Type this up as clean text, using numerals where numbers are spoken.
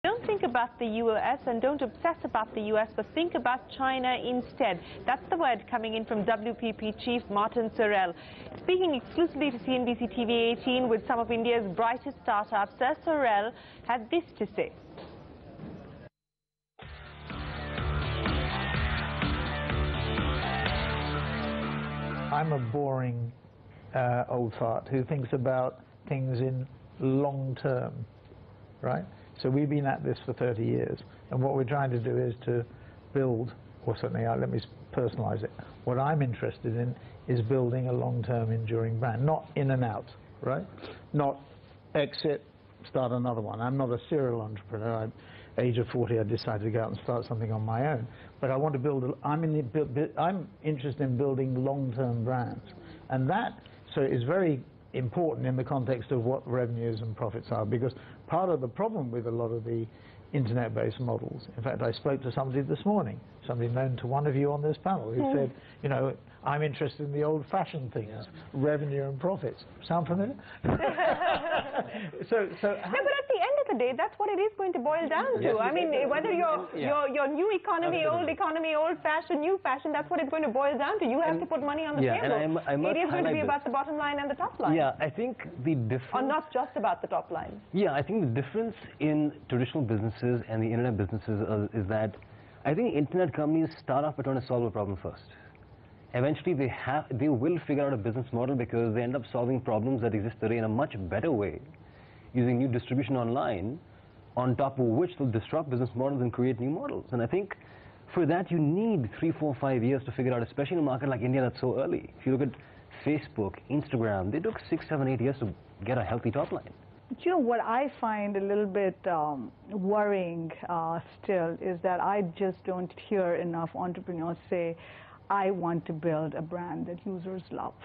Don't think about the US and don't obsess about the US, but think about China instead. That's the word coming in from WPP chief Martin Sorrell. Speaking exclusively to CNBC TV 18 with some of India's brightest startups, Sir Sorrell had this to say. I'm a boring old fart who thinks about things in long term, right? So we've been at this for 30 years, and what we're trying to do is to build, or certainly let me personalize it, what I'm interested in is building a long-term enduring brand, not in and out, right? Not exit, start another one. I'm not a serial entrepreneur. At the age of 40 I decided to go out and start something on my own, but I want to build, I'm interested in building long-term brands, and that is very important in the context of what revenues and profits are, because part of the problem with a lot of the internet-based models, in fact I spoke to somebody this morning, somebody known to one of you on this panel, who said, you know, I'm interested in the old-fashioned things, revenue and profits. Sound familiar? No, but at the end of the day, that's what it is going to boil down to. I mean, whether you're new economy, old-fashioned, new-fashioned, that's what it's going to boil down to. You have to put money on the table. It is going to be about the bottom line and the top line. Yeah, I think the difference... Or not just about the top line. Yeah, I think the difference in traditional businesses and the internet businesses is that I think internet companies start off by trying to solve a problem first. Eventually they will figure out a business model because they end up solving problems that exist today in a much better way, using new distribution online, on top of which they'll disrupt business models and create new models. And I think for that you need 3, 4, 5 years to figure out, especially in a market like India that's so early. If you look at Facebook, Instagram, they took 6, 7, 8 years to get a healthy top line. You know, what I find a little bit worrying still is that I just don't hear enough entrepreneurs say, I want to build a brand that users love.